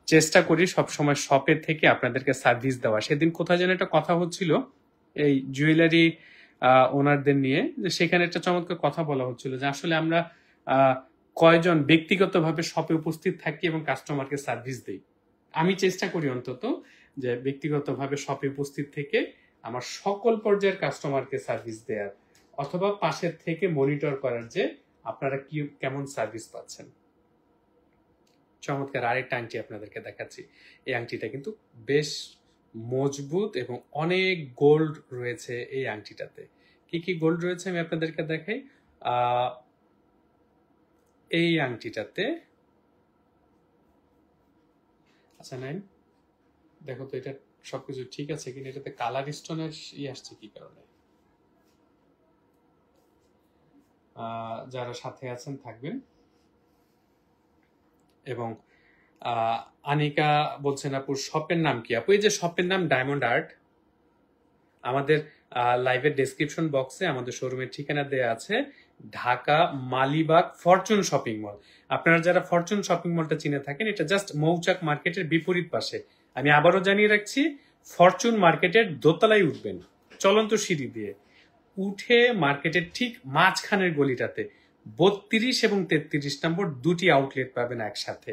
চেষ্টা করি সবসময় শপে থেকে আপনাদেরকে সার্ভিস দেওয়া। সেদিন কোথায় যেন একটা কথা হচ্ছিল এই জুয়েলারি ওনারদের নিয়ে, যে সেখানে একটা চমৎকার কথা বলা হচ্ছিল যে আসলে আমরা কয়জন ব্যক্তিগতভাবে শপে উপস্থিত থাকি এবং কাস্টমারকে সার্ভিস দেই। আমি চেষ্টা করি অন্তত যে ব্যক্তিগতভাবে শপে উপস্থিত থেকে আমার সকল পর্যায়ের কাস্টমারকে সার্ভিস দেওয়ার, অথবা পাশের থেকে মনিটর করার যে আপনারা কি কেমন সার্ভিস পাচ্ছেন। চমৎকার আরেকটা আংটি আপনাদেরকে দেখাচ্ছি। এই আংটিটা কিন্তু বেশ মজবুত এবং অনেক গোল্ড রয়েছে এই আংটিটাতে। কি কি গোল্ড রয়েছে আমি আপনাদেরকে দেখাই। এই আংটিটাতে, আচ্ছা নাইন দেখো তো এটা সবকিছু ঠিক আছে কিনা, এটাতে কালার স্টোনের আসছে কি কারণে। যারা সাথে আছেন থাকবেন। এবং আনিকা বলছেন আপু শপের নাম কি? আপু এই যে শপের নাম ডায়মন্ড আর্ট। আমাদের লাইভের ডেসক্রিপশন বক্সে আমাদের শোরুমের ঠিকানা দেওয়া আছে, Dhaka Malibagh Fortune shopping mall. আপনারা যারা ফরচুন শপিং মলটা চিনে থাকেন, এটা জাস্ট মৌচাক মার্কেটের বিপরীত পাশে। আমি আবারও জানিয়ে রাখছি, ফরচুন মার্কেটের দোতলায় উঠবেন চলন্ত সিঁড়ি দিয়ে, উঠে মার্কেটের ঠিক মাঝখানের গলিটাতে 32 এবং 33 নম্বর দুটি আউটলেট পাবেন একসাথে।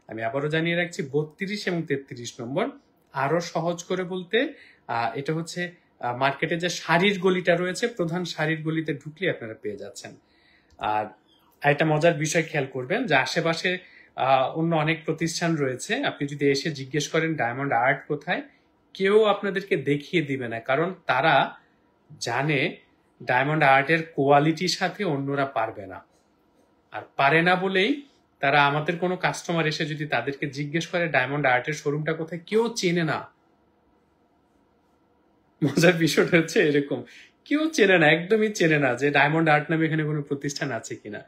আমি আবারও জানিয়ে রাখছি 32 এবং 33 নম্বর। আরো সহজ করে বলতে এটা হচ্ছে মার্কেটে যে শাড়ির গলিটা রয়েছে, প্রধান শাড়ির গলিতে ঢুকলে আপনারা পেয়ে যাচ্ছেন। আর একটা মজার বিষয় খেয়াল করবেন যে আশেপাশে অন্য অনেক প্রতিষ্ঠান রয়েছে, আপনি যদি এসে জিজ্ঞেস করেন ডায়মন্ড আর্ট কোথায়, কেউ আপনাদেরকে দেখিয়ে দিবে না, কারণ তারা জানে ডায়মন্ড আর্টের কোয়ালিটির সাথে অন্যরা পারবে না। আর পারে না বলেই তারা আমাদের কোনো কাস্টমার এসে যদি তাদেরকে জিজ্ঞেস করে ডায়মন্ড আর্টের শোরুমটা কোথায়, কেউ চেনে না। মজার বিষয়টা হচ্ছে এরকম, কেউ চেনে না, একদমই চেনে না যে ডায়মন্ড আর্ট নামে এখানে কোনো প্রতিষ্ঠান আছে কিনা।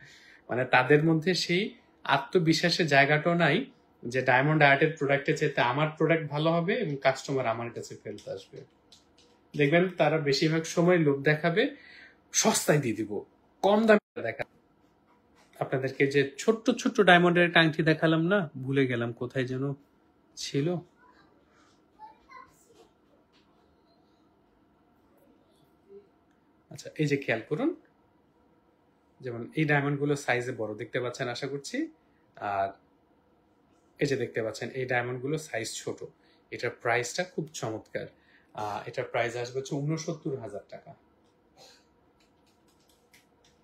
মানে তাদের মধ্যে সেই আত্মবিশ্বাসের জায়গাটাও নাই যে ডায়মন্ড আর্টের প্রোডাক্টের চাইতে আমার প্রোডাক্ট ভালো হবে এবং কাস্টমার আমার কাছে ফেরত আসবে। দেখবেন তারা বেশিরভাগ সময় লোভ দেখাবে, সস্তায় দিয়ে দিব, কম দামে দেখাবে। আপনাদেরকে যে ছোট্ট ছোট্ট ডায়মন্ডের আংটি দেখালাম না, ভুলে গেলাম কোথায় যেন ছিল। আচ্ছা, এই যে খেয়াল করুন, যেমন এই ডায়মন্ড গুলো সাইজে বড় দেখতে পাচ্ছেন আশা করছি, আর এই যে দেখতে পাচ্ছেন এই ডায়মন্ড গুলো সাইজ ছোট। এটার প্রাইসটা খুব চমৎকার। এটার প্রাইস আসবে হচ্ছে ৬৯,০০০ টাকা।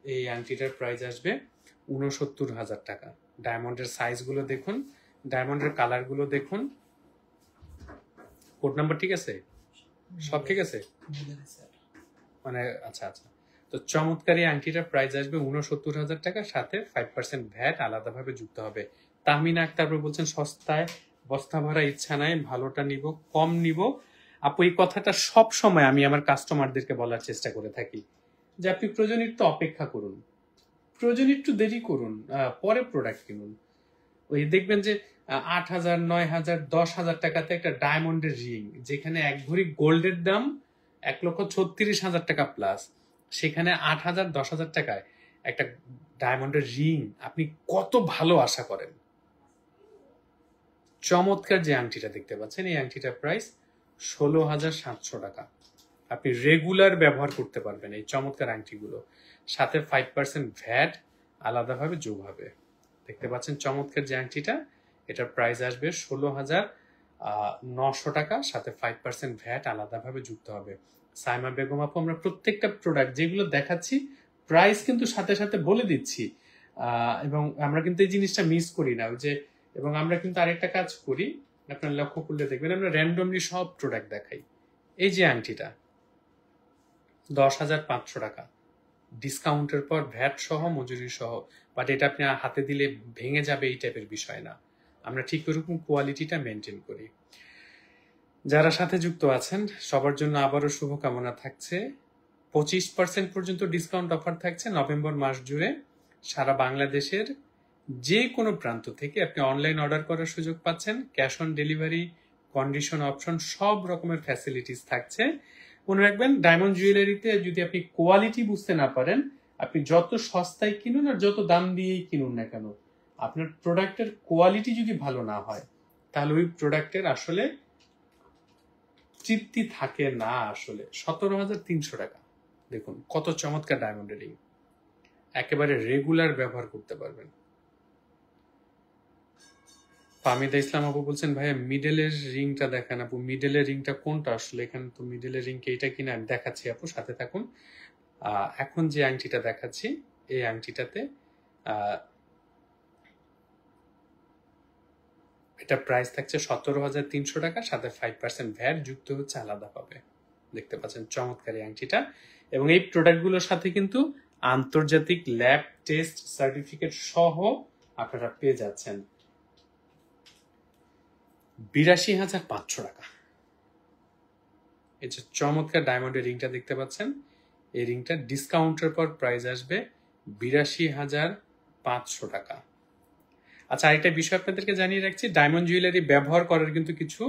এই আংটিটার প্রাইস আসবে ৬৯,০০০ টাকা। ডায়মন্ডের সাইজ গুলো দেখুন, ডায়মন্ডের কালার গুলো দেখুন। কোড নাম্বার ঠিক আছে, সব ঠিক আছে মানে? আচ্ছা আচ্ছা, তো চমৎকার এই আংটিটার প্রাইস আসবে ৬৯,০০০ টাকা, সাথে 5% ভ্যাট আলাদাভাবে যুক্ত হবে। তাহমিনা আক্তার বলছেন সস্তায় বস্তা ভরা ইচ্ছা নাই, ভালোটা নিব, কম নিব। আপু এই কথাটা সব সময় আমি আমার কাস্টমারদেরকে বলার চেষ্টা করে থাকি যে আপনি প্রয়োজনে একটু অপেক্ষা করুন, প্রয়োজনে একটু দেরি করুন, পরে প্রোডাক্ট কিনুন। ওই দেখবেন যে ৮,০০০, ৯,০০০, ১০,০০০ টাকাতে একটা ডায়মন্ডের রিং, যেখানে এক ভরি গোল্ডের দাম ১,৩৬,০০০ টাকা প্লাস, সেখানে ৮,০০০, ১০,০০০ টাকায় একটা ডায়মন্ডের রিং আপনি কত ভালো আশা করেন। চমৎকার যে আংটিটা দেখতে পাচ্ছেন, এই আংটিটার প্রাইস ১৬,৭০০ টাকা। আপনি রেগুলার ব্যবহার করতে পারবেন এই চমৎকার আংটিগুলো, সাথে 5% ভ্যাট আলাদাভাবে যোগ হবে। দেখতে পাচ্ছেন চমৎকার যে আংটিটা, এটার প্রাইস আসবে ১৬,৯০০ টাকা, সাথে 5% ভ্যাট আলাদাভাবে যুক্ত হবে। সাইমা বেগম আপু, আমরা প্রত্যেকটা প্রোডাক্ট যেগুলো দেখাচ্ছি প্রাইস কিন্তু সাথে সাথে বলে দিচ্ছি, এবং আমরা কিন্তু এই জিনিসটা মিস করি না। যে এবং আমরা কিন্তু আরেকটা কাজ করি, আপনারা লক্ষ্য করলে দেখবেন আমরা র্যান্ডমলি সব প্রোডাক্ট দেখাই। এই যে আংটিটা ১০,৫০০ টাকা, ডিসকাউন্টের পর ভ্যাট সহ, মজুরি সহ, বাট এটা আপনি হাতে দিলে ভেঙে যাবে এই টাইপের বিষয় না। আমরা ঠিক ওরকম কোয়ালিটিটা মেনটেন করি। যারা সাথে যুক্ত আছেন সবার জন্য আবারও শুভকামনা থাকছে। 25% পর্যন্ত ডিসকাউন্ট অফার থাকছে নভেম্বর মাস জুড়ে। সারা বাংলাদেশের যে কোনো প্রান্ত থেকে আপনি অনলাইন অর্ডার করার সুযোগ পাচ্ছেন। Cash on delivery, condition option, সব রকমের ফ্যাসিলিটিস থাকছে। মনে রাখবেন, ডায়মন্ড জুয়েলারিতে যদি আপনি কোয়ালিটি বুঝতে না পারেন, আপনি যত সস্তায় কিনুন আর যত দাম দিয়েই কিনুন না কেন, আপনার প্রোডাক্টের কোয়ালিটি যদি ভালো না হয়, তাহলে ওই প্রোডাক্টের আসলে তৃপ্তি থাকে না। আসলে ১৭,৩০০ টাকা, দেখুন কত চমৎকার ডায়মন্ডের রিং, একেবারে রেগুলার ব্যবহার করতে পারবেন। ফাহমিদা ইসলাম আপু বলছেন ভাইয়া মিডলের রিংটা দেখান আপু। মিডলের রিংটা কোনটা আসলে? এখানে তো মিডলের রিং এইটা কিনা আমি দেখাচ্ছি আপু, সাথে থাকুন। এখন যে আংটিটা দেখাচ্ছি, এই আংটিটাতে এটা প্রাইস থাকছে ১৭,৩০০ টাকা, সাথে 5% ভ্যাট যুক্ত হচ্ছে আলাদাভাবে। দেখতে পাচ্ছেন চমৎকার এই আংটিটা, এবং এই প্রোডাক্টগুলোর সাথে কিন্তু আন্তর্জাতিক ল্যাব টেস্ট সার্টিফিকেট সহ আপনারা পেয়ে যাচ্ছেন ৮২,৫০০ টাকা। এই যে চমৎকার ডায়মন্ডের রিংটা দেখতে পাচ্ছেন, এই রিংটা ডিসকাউন্টের পর প্রাইস আসবে ৮২,৫০০ টাকা। আচ্ছা, আরেকটা বিষয় আপনাদেরকে জানিয়ে রাখছি, ডায়মন্ড জুয়েলারি ব্যবহার করার কিন্তু কিছু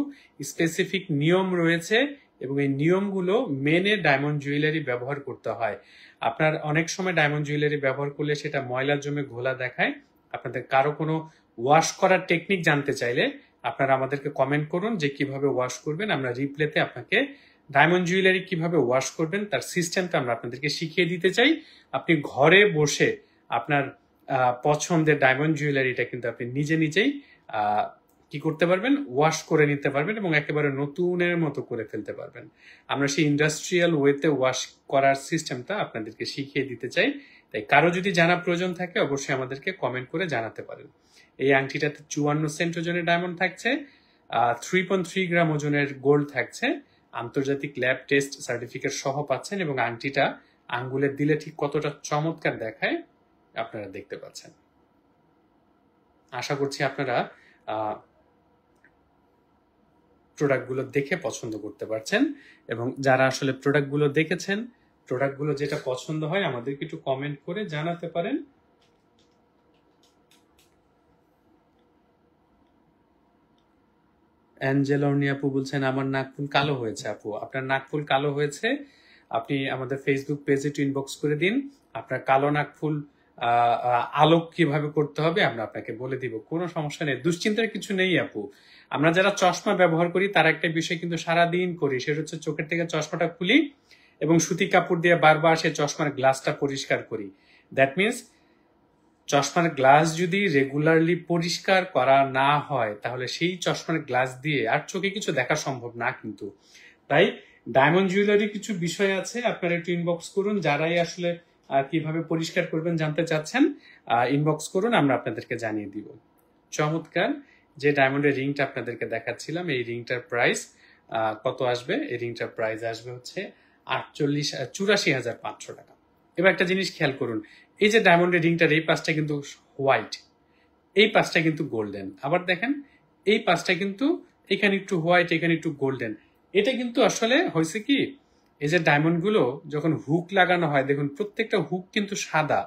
স্পেসিফিক নিয়ম রয়েছে, এবং এই নিয়মগুলো মেনে ডায়মন্ড জুয়েলারি ব্যবহার করতে হয়। আপনার অনেক সময় ডায়মন্ড জুয়েলারি ব্যবহার করলে সেটা ময়লা জমে ঘোলা দেখায়। আপনাদের কারো কোনো ওয়াশ করার টেকনিক জানতে চাইলে আপনারা আমাদেরকে কমেন্ট করুন যে কিভাবে ওয়াশ করবেন। আমরা রিপ্লেতে আপনাকে ডায়মন্ড জুয়েলারি কিভাবে ওয়াশ করবেন তার সিস্টেমটা আমরা আপনাদেরকে শিখিয়ে দিতে চাই। আপনি ঘরে বসে আপনার পছন্দের ডায়মন্ড জুয়েলারিটা কিন্তু আপনি নিজে নিজেই কি করতে পারবেন, ওয়াশ করে নিতে পারবেন এবং একেবারে নতুনের মতো করে ফেলতে পারবেন। আমরা সেই ইন্ডাস্ট্রিয়াল ওয়েতে ওয়াশ করার সিস্টেমটা আপনাদেরকে শিখিয়ে দিতে চাই। তাই কারো যদি জানা প্রয়োজন থাকে অবশ্যই আমাদেরকে কমেন্ট করে জানাতে পারেন। এই আংটিটাতে ৫৪ সেন্ট ওজনের ডায়মন্ড থাকছে, 3.3 গ্রাম ওজনের গোল্ড থাকছে, আন্তর্জাতিক ল্যাব টেস্ট সার্টিফিকেট সহ পাচ্ছেন, এবং আংটিটা আঙ্গুলের দিলে ঠিক কতটা চমৎকার দেখায় আপনারা দেখতে পাচ্ছেন। আশা করছি আপনারা প্রোডাক্টগুলো দেখে পছন্দ করতে পারছেন, এবং যারা আসলে প্রোডাক্টগুলো দেখেছেন, প্রোডাক্টগুলো যেটা পছন্দ হয় আমাদেরকে একটু কমেন্ট করে জানাতে পারেন। অ্যাঞ্জেলর্নি আপু বলছেন আমার নাকফুল কালো হয়েছে। আপু, আপনার নাকফুল কালো হয়েছে, আপনি আমাদের ফেসবুক পেজে ইনবক্স করে দিন। আপনার কালো নাকফুল আলোক কিভাবে করতে হবে আমরা আপনাকে বলে দিব, কোনো সমস্যা নেই, দুশ্চিন্তার কিছু নেই আপু। আমরা যারা চশমা ব্যবহার করি তার একটা বিষয় কিন্তু সারাদিন করি, সেটা হচ্ছে চোখের থেকে চশমাটা খুলি এবং সুতি কাপড় দিয়ে বারবার সেই চশমার গ্লাসটা পরিষ্কার করি। দ্যাট মিনস চশমার গ্লাস যদি রেগুলারলি পরিষ্কার করা না হয় তাহলে সেই চশমার গ্লাস দিয়ে আর চোখে কিছু দেখা সম্ভব না কিন্তু। তাই ডায়মন্ড জুয়েলারি কিছু বিষয় আছে, আপনারা একটু ইনবক্স করুন, যারাই আসলে কিভাবে পরিষ্কার করবেন জানতে চাচ্ছেন ইনবক্স করুন, আমরা আপনাদেরকে জানিয়ে দিব। চমৎকার যে ডায়মন্ডের রিংটা আপনাদেরকে দেখাচ্ছিলাম, এই রিংটার প্রাইস কত আসবে? এই রিংটার প্রাইস আসবে হচ্ছে 84,500 টাকা। এবার একটা জিনিস খেয়াল করুন, এই যে ডায়মন্ডের রিংটার এই পাশটা কিন্তু হোয়াইট, এই পাশটা কিন্তু গোল্ডেন, আবার দেখেন এই পাশটা কিন্তু এখানে একটু হোয়াইট, এখানে একটু গোল্ডেন। এটা কিন্তু আসলে হয়েছে কি, এই যে ডায়মন্ড গুলো যখন হুক লাগানো হয়, দেখুন প্রত্যেকটা হুক কিন্তু সাদা।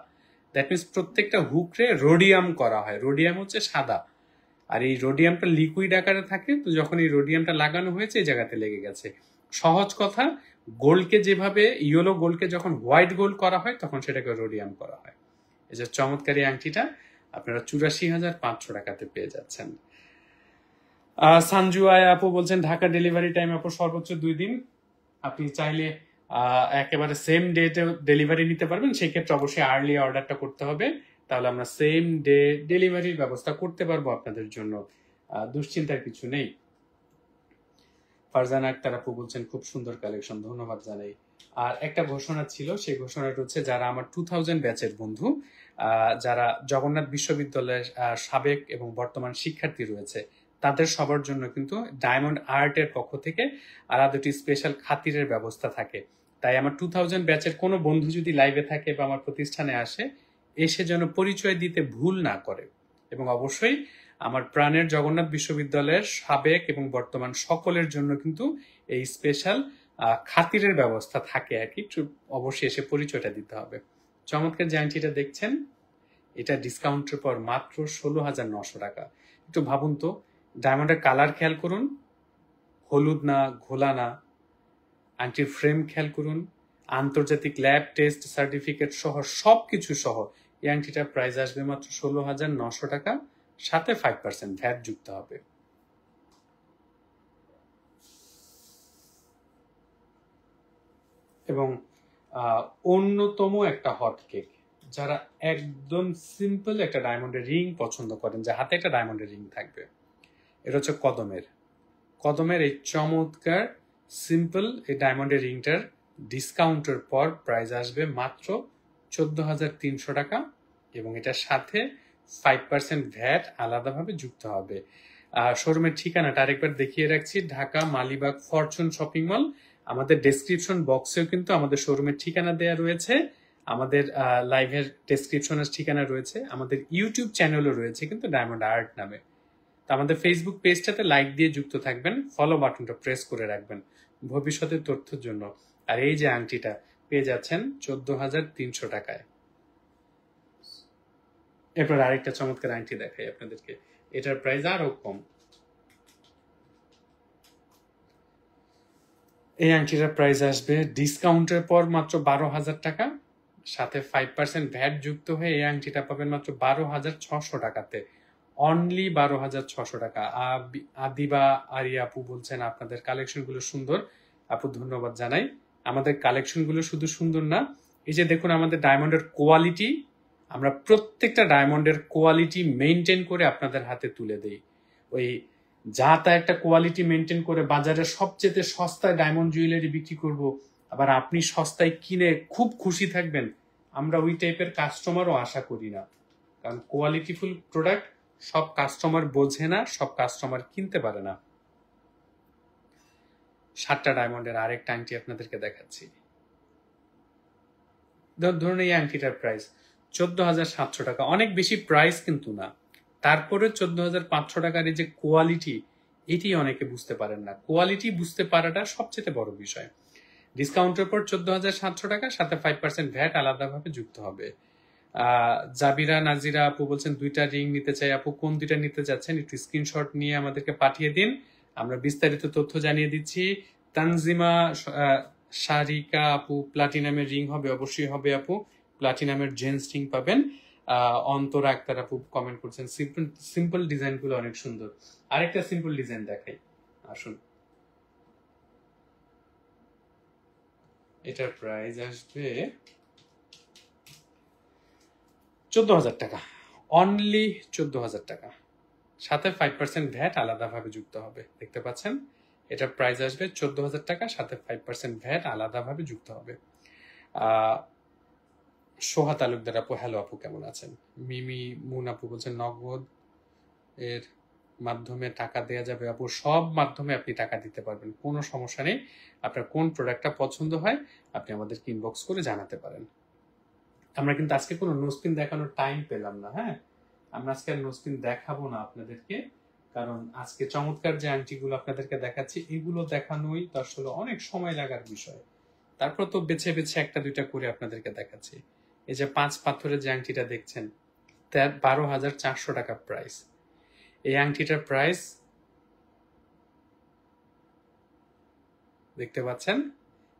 দ্যাট মিনস প্রত্যেকটা হুকরে রোডিয়াম করা হয়, রোডিয়াম হচ্ছে সাদা, আর এই রোডিয়ামটা লিকুইড আকারে থাকে, তো যখন এই রোডিয়ামটা লাগানো হয়েছে এই জায়গাতে লেগে গেছে। সহজ কথা, গোল্ডকে যেভাবে ইয়েলো গোল্ডকে যখন হোয়াইট গোল্ড করা হয় তখন সেটাকে রোডিয়াম করা হয়। এই যে চমৎকারী আংটিটা আপনারা 84,500 টাকাতে পেয়ে যাচ্ছেন। সঞ্জু আয় আপু বলছেন ঢাকা ডেলিভারি টাইম আপু সর্বোচ্চ 2 দিন। আপনি চাইলে একেবারে সেম ডেটে ডেলিভারি নিতে পারবেন, সেই ক্ষেত্রে অবশ্যই আর্লি অর্ডারটা করতে হবে, তাহলে আমরা সেম ডে ডেলিভারির ব্যবস্থা করতে পারবো আপনাদের জন্য, দুশ্চিন্তার কিছু নেই। ফারজানা আক্তার আপু বলছেন খুব সুন্দর কালেকশন, ধন্যবাদ জানাই। আর একটা ঘোষণা ছিল, সেই ঘোষণাটা হচ্ছে যারা আমার 2000 ব্যাচের বন্ধু, যারা জগন্নাথ বিশ্ববিদ্যালয়ের সাবেক এবং বর্তমান শিক্ষার্থী রয়েছে, তাদের সবার জন্য কিন্তু ডায়মন্ড আর্টের পক্ষ থেকে আলাদা একটি স্পেশাল খাতিরের ব্যবস্থা থাকে। তাই আমার 2000 ব্যাচের কোনো বন্ধু যদি লাইভে থাকে বা আমার প্রতিষ্ঠানে আসে, এসে যেন পরিচয় দিতে ভুল না করে, এবং অবশ্যই আমার প্রাণের জগন্নাথ বিশ্ববিদ্যালয়ের সাবেক এবং বর্তমান সকলের জন্য কিন্তু এই স্পেশাল খাতিরের ব্যবস্থা থাকে আর কি, অবশ্যই এসে পরিচয়টা দিতে হবে। চমৎকার যে আংটিটা দেখছেন, এটা ডিসকাউন্টের পর মাত্র 16,900 টাকা। একটু ভাবুন তো, ডায়মন্ডের কালার খেয়াল করুন, হলুদ না, ঘোলা না, আংটির ফ্রেম খেয়াল করুন, আন্তর্জাতিক ল্যাব টেস্ট সার্টিফিকেট সহ সবকিছু সহ এই আংটিটার প্রাইস আসবে মাত্র 16,900 টাকা, সাথে 5% ভ্যাট যুক্ত হবে। এবং অন্যতম একটা হট কেক, যারা একদম সিম্পল একটা ডায়মন্ডের রিং পছন্দ করেন, যে হাতে একটা ডায়মন্ডের রিং থাকবে, এটা হচ্ছে কদমের এই চমৎকার সিম্পল এই ডায়মন্ডের রিংটার ডিসকাউন্টের পর প্রাইস আসবে মাত্র 14,300 টাকা, এবং এটার সাথে 5% ভ্যাট আলাদাভাবে যুক্ত হবে। শোরুমের ঠিকানাটা আরেকবার দেখিয়ে রাখছি, Dhaka Malibagh Fortune shopping mall. আমাদের ডেসক্রিপশন বক্সেও কিন্তু আমাদের শোরুমের ঠিকানা দেওয়া রয়েছে, আমাদের লাইভের ডেসক্রিপশনের ঠিকানা রয়েছে, আমাদের ইউটিউব চ্যানেলও রয়েছে কিন্তু ডায়মন্ড আর্ট নামে। আমাদের ফেসবুক পেজটাতে লাইক দিয়ে যুক্ত থাকবেন, ফলো বাটনটা প্রেস করে রাখবেন ভবিষ্যতের তথ্যের জন্য। আর এই যে আংটিটা পেয়ে যাচ্ছেন 14,300 টাকায়। এরপর আরেকটা চমৎকার আংটি দেখাই আপনাদেরকে, এটার প্রাইস আরো কম। এই আংটিটার প্রাইস আসবে ডিসকাউন্টের পর মাত্র 12,000 টাকা, সাথে 5% ভ্যাট যুক্ত হয়ে এই আংটিটা পাবেন মাত্র 12,600 টাকাতে, অনলি 12,600 টাকা। আদিবা আরিয়া আপু বলছেন আপনাদের কালেকশন গুলো সুন্দর। আপু ধন্যবাদ জানাই। আমাদের কালেকশন গুলো শুধু সুন্দর না, এই যে দেখুন আমাদের ডায়মন্ডের কোয়ালিটি, আমরা প্রত্যেকটা ডায়মন্ডের কোয়ালিটি মেনটেন করে আপনাদের হাতে তুলে দেই। ওই যা তা একটা কোয়ালিটি মেনটেন করে বাজারে সবচেয়ে সস্তায় ডায়মন্ড জুয়েলারি বিক্রি করব, আবার আপনি সস্তায় কিনে খুব খুশি থাকবেন, আমরা ওই টাইপের কাস্টমারও আশা করি না। কারণ কোয়ালিটিফুল প্রোডাক্ট সব কাস্টমার বোঝে না, সব কাস্টমার কিনতে পারে না। 7টা ডায়মন্ডের আরেকটা আংটি আপনাদেরকে দেখাচ্ছি। ধরুন এই আংটিটার প্রাইস 14,700 টাকা, অনেক বেশি প্রাইস কিন্তু না, তারপরে 14,500 টাকার এই যে কোয়ালিটি, এটি অনেকে বুঝতে পারেন না। কোয়ালিটি বুঝতে পারাটা সবচেয়ে বড় বিষয়। ডিসকাউন্টের পর 14,700 টাকা, সাথে 5% ভ্যাট আলাদাভাবে যুক্ত হবে। জাবিরা নাজিরা আপু বলছেন 2টা রিং নিতে চাই। আপু কোন 2টা নিতে চাচ্ছেন একটু স্ক্রিনশট নিয়ে আমাদেরকে পাঠিয়ে দিন, আমরা বিস্তারিত তথ্য জানিয়ে দিচ্ছি। তানজিমা শারিকা আপু প্লাটিনামের রিং হবে, অবশ্যই হবে আপু, প্লাটিনামের জেন্স রিং পাবেন। অন্তরা আক্তার আপু কমেন্ট করছেন সিম্পল ডিজাইন গুলো অনেক সুন্দর। আরেকটা সিম্পল ডিজাইন দেখাই, আসুন। এটার প্রাইস আসবে 14,000 টাকা, অনলি 14,000 টাকা, সাথে 5% ভ্যাট আলাদাভাবে যুক্ত হবে। দেখতে পাচ্ছেন, এটার প্রাইস আসবে 14,000 টাকা, সাথে 5% ভ্যাট আলাদাভাবে যুক্ত হবে। সোহা তালুকদার আপু, হ্যালো আপু কেমন আছেন? মিমি মুন আপু বলছেন নগদ এর মাধ্যমে টাকা দেয়া যাবে। আপু সব মাধ্যমে আপনি টাকা দিতে পারবেন, কোনো সমস্যা নেই। আপনার কোন প্রোডাক্টটা পছন্দ হয় আপনি আমাদেরকে ইনবক্স করে জানাতে পারেন। আমরা কিন্তু আজকে কোনো নোস্পিন দেখানোর টাইম পেলাম না। হ্যাঁ, আমরা আজকে আর নোস্পিন দেখাবো না আপনাদেরকে, কারণ আজকে চমৎকার যে আংটিগুলো আপনাদেরকে দেখাচ্ছি এগুলো দেখানোই তো আসলে অনেক সময় লাগার বিষয়। তারপর তো বেছে বেছে একটা দুইটা করে আপনাদেরকে দেখাচ্ছি। এই যে 5 পাথরের যে আংটিটা দেখছেন, 12,400 টাকা প্রাইস। এই আংটিটার প্রাইস দেখতে পাচ্ছেন,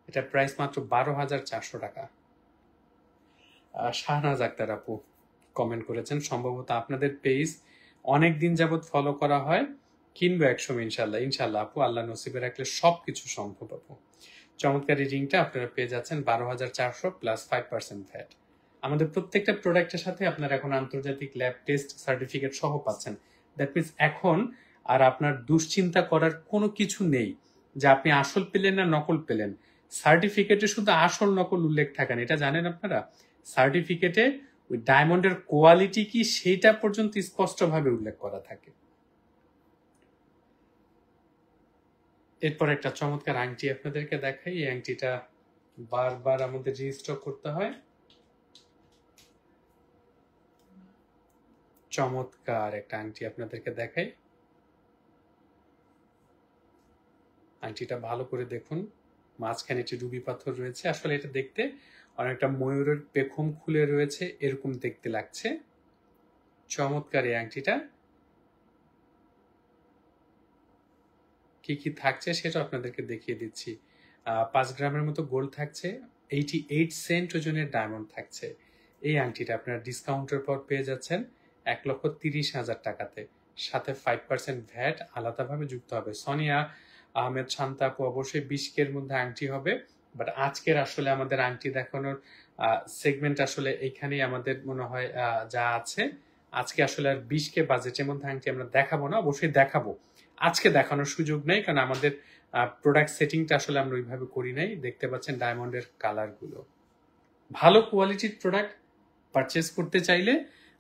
এটা প্রাইস মাত্র 12,400 টাকা। শাহনাজ আক্তার আপু কমেন্ট করেছেন, সম্ভবত আপনাদের পেজ অনেক দিন যাবত ফলো করা হয়, কিনবো একসময় ইনশাল্লাহ। ইনশাল্লাহ আপু, আল্লাহ নসিবে রাখলে সবকিছু সম্ভব আপু। চমৎকার এই রিংটা আপনারা পেয়ে যাচ্ছেন 12,400 প্লাস 5% ভ্যাট। আমাদের প্রত্যেকটা প্রোডাক্টের সাথে আপনারা এখন আন্তর্জাতিক ল্যাব টেস্ট সার্টিফিকেট সহ পাচ্ছেন। দ্যাট মিনস এখন আর আপনার দুশ্চিন্তা করার কোনো কিছু নেই যে আপনি আসল পেলেন না নকল পেলেন। সার্টিফিকেটে শুধু আসল নকল উল্লেখ থাকে না, এটা জানেন আপনারা? সার্টিফিকেটে ওই ডায়মন্ডের কোয়ালিটি কি সেটা পর্যন্ত স্পষ্টভাবে উল্লেখ করা থাকে। এরপর একটা চমৎকার আংটি আপনাদেরকে দেখাই। এই আংটিটা বারবার আমাদের রিস্টক করতে হয়। চমৎকার একটা আংটি আপনাদেরকে দেখাই। আংটিটা ভালো করে দেখুন, মাঝখানে একটি রুবি পাথর রয়েছে। আসলে এটা দেখতে অনেকটা ময়ূরের পেখম খুলে রয়েছে এরকম দেখতে লাগছে। চমৎকার এই আংটিটা। কি কি থাকছে সেটা আপনাদেরকে দেখিয়ে দিচ্ছি। 5 গ্রামের মতো গোল্ড থাকছে, 88 সেন্ট ওজনের ডায়মন্ড থাকছে। এই আংটিটা আপনারা ডিসকাউন্টের পর পেয়ে যাচ্ছেন 1,30,000 টাকাতে, সাথে 5% ভ্যাট আলাদাভাবে যুক্ত হবে। সোনিয়া আহমেদ শান্তা আপু, অবশ্যই 20K-র মধ্যে আংটি হবে, বাট আজকের আসলে আমাদের আংটি দেখানোর সেগমেন্ট আসলে এইখানেই আমাদের মনে হয় যা আছে। আজকে আসলে আর 20K বাজেটের মধ্যে আংটি আমরা দেখাবো না, অবশ্যই দেখাবো, আজকে দেখানোর সুযোগ নেই, কারণ আমাদের প্রোডাক্ট সেটিংটা আসলে আমরা ওইভাবে করি নাই। দেখতে পাচ্ছেন ডায়মন্ডের কালার গুলো। ভালো কোয়ালিটির প্রোডাক্ট পারচেস করতে চাইলে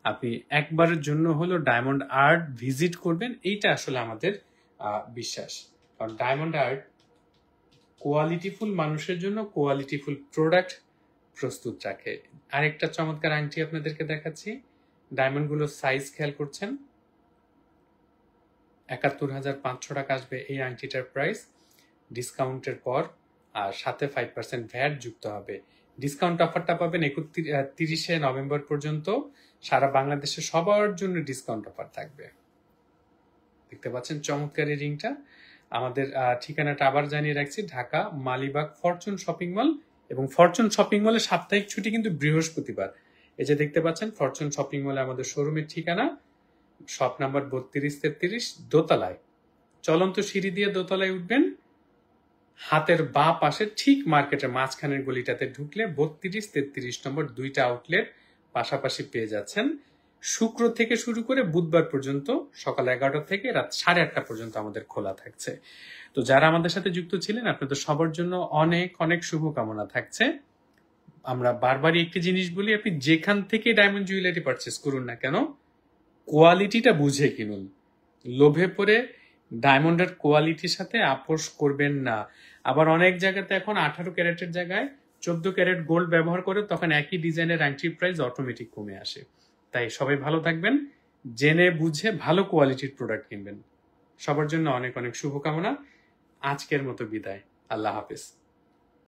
আপনি একবারের জন্য হলো ডায়মন্ড আর্ট ভিজিট করবেন, এইটা আসলে আমাদের বিশ্বাস। কারণ ডায়মন্ড আর্ট কোয়ালিটিফুল মানুষের জন্য কোয়ালিটিফুল প্রোডাক্ট প্রস্তুত রাখে। আরেকটা চমৎকার আংটি আপনাদেরকে দেখাচ্ছি। ডায়মন্ড গুলো সাইজ খেয়াল করছেন, 71,500 টাকা আসবে এই আংটিটার প্রাইস ডিসকাউন্টের পর, আর সাথে 5% ভ্যাট যুক্ত হবে। ডিসকাউন্ট অফারটা পাবেন 31শে নভেম্বর পর্যন্ত। সারা বাংলাদেশে সবার জন্য ডিসকাউন্ট অফার থাকবে। দেখতে পাচ্ছেন চমৎকার এই রিংটা। আমাদের ঠিকানাটা আবার জানিয়ে রাখছি, Dhaka Malibagh Fortune shopping mall, এবং ফরচুন শপিং মলে সাপ্তাহিক ছুটি কিন্তু বৃহস্পতিবার। এই যে দেখতে পাচ্ছেন ফরচুন শপিং মলে আমাদের শোরুমের ঠিকানা, শপ নাম্বার 32-33, দোতলায়। চলন্ত সিঁড়ি দিয়ে দোতলায় উঠবেন, হাতের বাঁ পাশে ঠিক মার্কেটের মাঝখানের গলিটাতে ঢুকলে 32-33 নম্বর 2টা আউটলেট পাশাপাশি পেয়ে যাচ্ছেন। শুক্র থেকে শুরু করে বুধবার পর্যন্ত সকাল 11টা থেকে রাত 8:30 পর্যন্ত আমাদের খোলা থাকছে। তো যারা আমাদের সাথে যুক্ত ছিলেন আপনাদের সবার জন্য অনেক অনেক শুভকামনা থাকছে। আমরা বারবারই একটি জিনিস বলি, আপনি যেখান থেকে ডায়মন্ড জুয়েলারি পারচেস করুন না কেন, কোয়ালিটিটা বুঝে কিনুন। লোভে পড়ে ডায়মন্ডের কোয়ালিটির সাথে আপোষ করবেন না। আবার অনেক জায়গাতে এখন 18 ক্যারেটের জায়গায় 14 ক্যারেট গোল্ড ব্যবহার করে, তখন একই ডিজাইনের আংটির প্রাইস অটোমেটিক কমে আসে। তাই সবাই ভালো থাকবেন, জেনে বুঝে ভালো কোয়ালিটির প্রোডাক্ট কিনবেন। সবার জন্য অনেক অনেক শুভকামনা। আজকের মতো বিদায়। আল্লাহ হাফেজ।